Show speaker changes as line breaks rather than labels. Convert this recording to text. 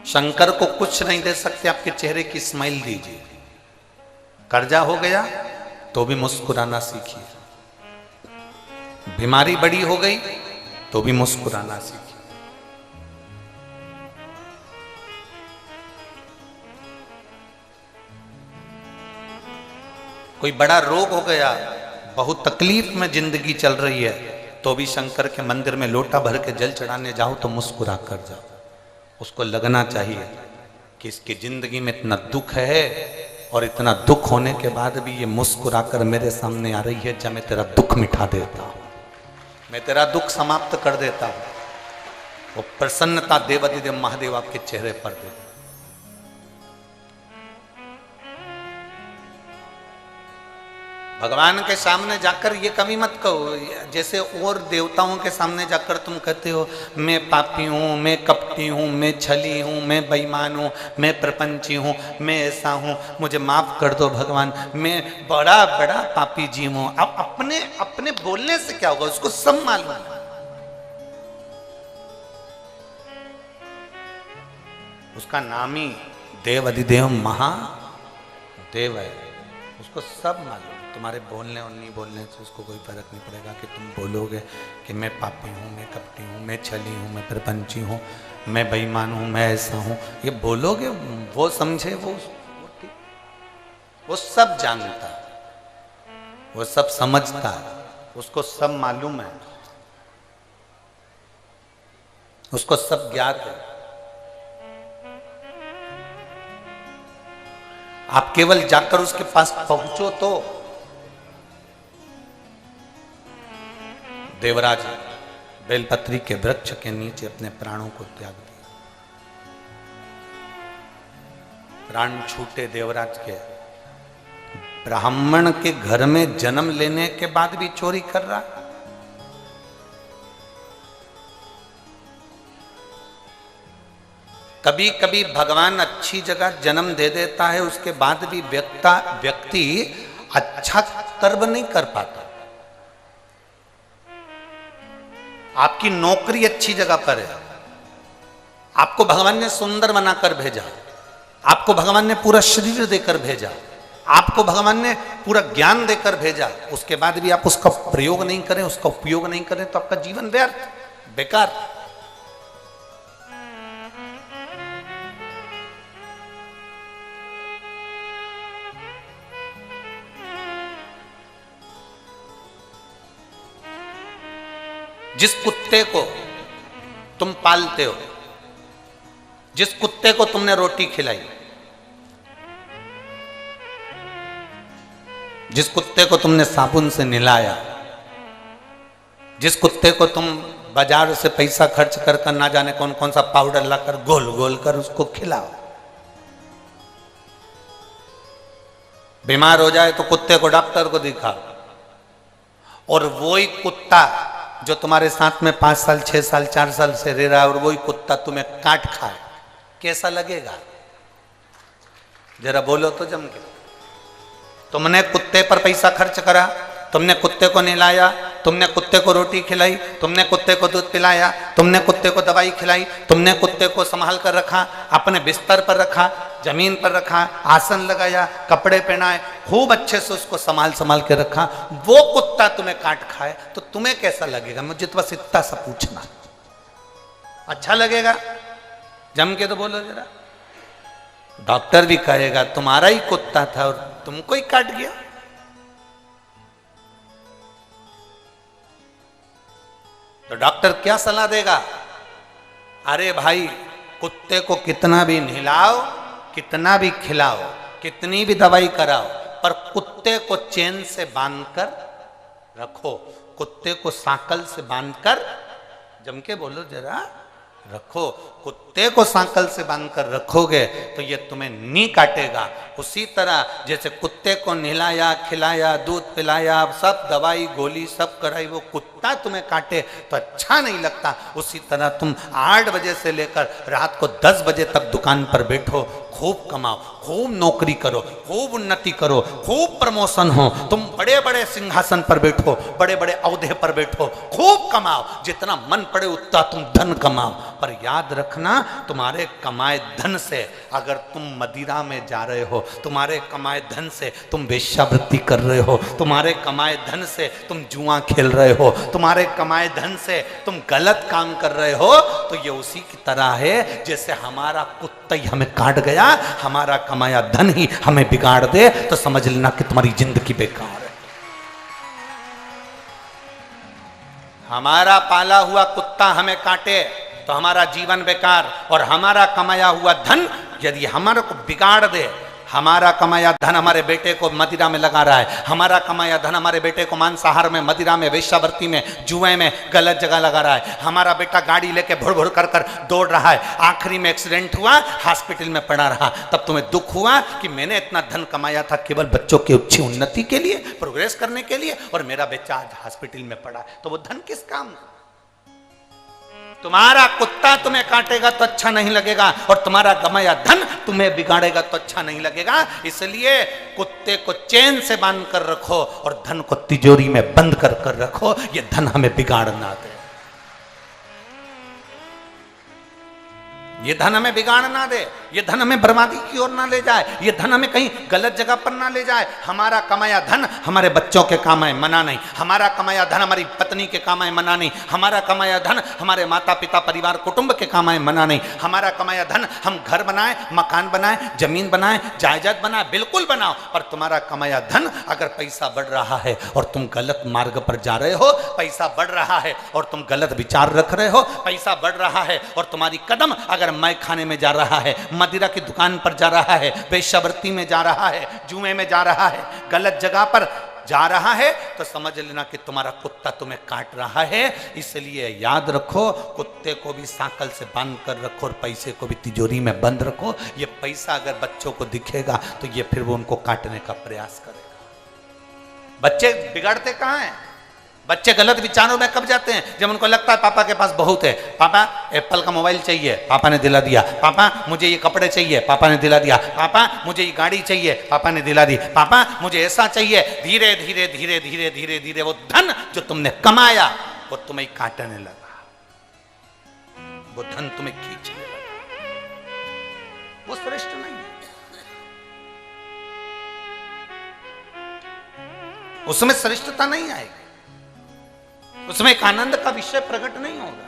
शंकर को कुछ नहीं दे सकते, आपके चेहरे की स्माइल दीजिए। कर्जा हो गया तो भी मुस्कुराना सीखिए, बीमारी बड़ी हो गई तो भी मुस्कुराना सीखिए। कोई बड़ा रोग हो गया, बहुत तकलीफ में जिंदगी चल रही है, तो भी शंकर के मंदिर में लोटा भर के जल चढ़ाने जाओ तो मुस्कुरा कर जाओ। उसको लगना चाहिए कि इसकी जिंदगी में इतना दुख है और इतना दुख होने के बाद भी ये मुस्कुरा कर मेरे सामने आ रही है। जब मैं तेरा दुख मिटा देता हूं, मैं तेरा दुख समाप्त कर देता हूं, वो प्रसन्नता देवाधिदेव महादेव आपके चेहरे पर दे। भगवान के सामने जाकर ये कभी मत कहो, जैसे और देवताओं के सामने जाकर तुम कहते हो मैं पापी हूँ, मैं कपटी हूँ, मैं छली हूँ, मैं बेईमान हूँ, मैं प्रपंची हूँ, मैं ऐसा हूँ, मुझे माफ कर दो भगवान, मैं बड़ा बड़ा पापी जीव हूँ। अब अपने अपने बोलने से क्या होगा, उसको सब मालूम है। उसका नाम ही देव अधिदेव महादेव है, उसको सब मालूम। तुम्हारे बोलने और नहीं बोलने से उसको कोई फर्क नहीं पड़ेगा कि तुम बोलोगे कि मैं पापी हूँ, मैं कपटी हूँ, मैं छली हूँ, मैं प्रपंची हूँ, मैं बेईमान हूँ, मैं ऐसा हूँ। ये बोलोगे, वो समझे, वो सब जानता है, वो सब समझता है, उसको सब मालूम है, उसको सब ज्ञात है। आप केवल जाकर उसके पास पहुंचो तो। देवराज बेलपत्री के वृक्ष के नीचे अपने प्राणों को त्याग दिया। प्राण छूटे देवराज के। ब्राह्मण के घर में जन्म लेने के बाद भी चोरी कर रहा। कभी कभी भगवान अच्छी जगह जन्म दे देता है, उसके बाद भी व्यक्ति अच्छा कर्म नहीं कर पाता। आपकी नौकरी अच्छी जगह पर है, आपको भगवान ने सुंदर बनाकर भेजा, आपको भगवान ने पूरा शरीर देकर भेजा, आपको भगवान ने पूरा ज्ञान देकर भेजा, उसके बाद भी आप उसका प्रयोग नहीं करें, उसका उपयोग नहीं करें, तो आपका जीवन व्यर्थ, बेकार। जिस कुत्ते को तुम पालते हो, जिस कुत्ते को तुमने रोटी खिलाई, जिस कुत्ते को तुमने साबुन से नहलाया, जिस कुत्ते को तुम बाजार से पैसा खर्च कर ना जाने कौन कौन सा पाउडर लाकर गोल गोल कर उसको खिलाओ, बीमार हो जाए तो कुत्ते को डॉक्टर को दिखाओ, और वही कुत्ता जो तुम्हारे साथ में 5 साल 6 साल 4 साल से रह रहा है और वही कुत्ता तुम्हें काट खाए, कैसा लगेगा? जरा बोलो तो जम के। तुमने कुत्ते पर पैसा खर्च करा, तुमने कुत्ते को नहलाया, तुमने कुत्ते को रोटी खिलाई, तुमने कुत्ते को दूध पिलाया, तुमने कुत्ते को दवाई खिलाई, तुमने कुत्ते को संभाल कर रखा, अपने बिस्तर पर रखा, जमीन पर रखा, आसन लगाया, कपड़े पहनाए, खूब अच्छे से उसको संभाल के रखा। वो कुत्ता तुम्हें काट खाए तो तुम्हें कैसा लगेगा? मुझे तो बस इतना सा पूछना। अच्छा लगेगा? जम के तो बोलो जरा। डॉक्टर भी कहेगा तुम्हारा ही कुत्ता था और तुमको ही काट गया। तो डॉक्टर क्या सलाह देगा? अरे भाई, कुत्ते को कितना भी नहलाओ, कितना भी खिलाओ, कितनी भी दवाई कराओ, पर कुत्ते को चेन से बांधकर रखो, कुत्ते को सांकल से बांधकर, जम के बोलो जरा, रखो। कुत्ते को सांकल से बांधकर रखोगे तो ये तुम्हें नहीं काटेगा। उसी तरह जैसे कुत्ते को नहलाया, खिलाया, दूध पिलाया, सब दवाई गोली सब कराई, वो कुत्ता तुम्हें काटे तो अच्छा नहीं लगता। उसी तरह तुम 8 बजे से लेकर रात को 10 बजे तक दुकान पर बैठो, खूब कमाओ, खूब नौकरी करो, खूब उन्नति करो, खूब प्रमोशन हो, तुम बड़े बड़े सिंहासन पर बैठो, बड़े बड़े औहदे पर बैठो, खूब कमाओ, जितना मन पड़े उतना तुम धन कमाओ, पर याद रख रखना, तुम्हारे कमाए धन से अगर तुम मदिरा में जा रहे हो, तुम्हारे कमाए धन से तुम वेश्यावृत्ति कर रहे हो, तुम्हारे कमाए धन से तुम जुआ खेल रहे हो, तुम्हारे कमाए धन से तुम गलत काम कर रहे हो, तो ये उसी की तरह है जैसे हमारा कुत्ता ही हमें काट गया, हमारा कमाया धन ही हमें बिगाड़ दे, तो समझ लेना कि तुम्हारी जिंदगी बेकार है। हमारा पाला हुआ कुत्ता हमें काटे तो हमारा जीवन बेकार, और हमारा कमाया हुआ धन यदि हमारे को बिगाड़ दे, हमारा कमाया धन हमारे बेटे को मदिरा में लगा रहा है, हमारा कमाया धन हमारे बेटे को मांसाहार में, मदिरा में, वेश्यावृत्ति में, जुए में, गलत जगह लगा रहा है, हमारा बेटा गाड़ी लेके भुड़ भुड़ कर कर दौड़ रहा है, आखिरी में एक्सीडेंट हुआ, हॉस्पिटल में पड़ा रहा, तब तुम्हें दुख हुआ कि मैंने इतना धन कमाया था केवल बच्चों की अच्छी उन्नति के लिए, प्रोग्रेस करने के लिए, और मेरा बच्चा आज हॉस्पिटल में पड़ा, तो वो धन किस काम का? तुम्हारा कुत्ता तुम्हें काटेगा तो अच्छा नहीं लगेगा, और तुम्हारा कमाया धन तुम्हें बिगाड़ेगा तो अच्छा नहीं लगेगा। इसलिए कुत्ते को चैन से बांध कर रखो और धन को तिजोरी में बंद कर कर रखो, ये धन हमें बिगाड़ ना दे, ये धन हमें बिगाड़ ना दे, ये धन हमें बर्बादी की ओर ना ले जाए, ये धन हमें कहीं गलत जगह पर ना ले जाए। हमारा कमाया धन हमारे बच्चों के काम आए, मना नहीं, हमारा कमाया धन हमारी पत्नी के काम आए, मना नहीं, हमारा कमाया धन हमारे माता पिता परिवार कुटुंब के काम आए, मना नहीं, हमारा कमाया धन हम घर बनाए, मकान बनाए, जमीन बनाए, जायदाद बनाए, बिल्कुल बनाओ, पर तुम्हारा कमाया धन अगर पैसा बढ़ रहा है और तुम गलत मार्ग पर जा रहे हो, पैसा बढ़ रहा है और तुम गलत विचार रख रहे हो, पैसा बढ़ रहा है और तुम्हारी कदम अगर मैं खाने में जा रहा है, मदिरा की दुकान पर जा रहा है, वेश्यावृत्ति में जा रहा है, जुए में जा रहा है, गलत जगह पर जा रहा है, तो समझ लेना कि तुम्हारा कुत्ता तुम्हें काट रहा है। इसलिए याद रखो, कुत्ते को भी सांकल से बांध कर रखो और पैसे को भी तिजोरी में बंद रखो। ये पैसा अगर बच्चों को दिखेगा तो ये फिर वो उनको काटने का प्रयास करेगा। बच्चे बिगड़ते कहाँ हैं? बच्चे गलत विचारों में कब जाते हैं? जब उनको लगता है पापा के पास बहुत है, पापा एप्पल का मोबाइल चाहिए, पापा ने दिला दिया, पापा मुझे ये कपड़े चाहिए, पापा ने दिला दिया, पापा मुझे ये गाड़ी चाहिए, पापा ने दिला दी, पापा मुझे ऐसा चाहिए। धीरे धीरे धीरे धीरे धीरे धीरे वो धन जो तुमने कमाया वो तुम्हें काटने लगा, वो धन तुम्हें खींचने लगा, वो श्रेष्ठ नहीं है, उसमें श्रेष्ठता नहीं आएगी, उसमें एक आनंद का विषय प्रकट नहीं होगा।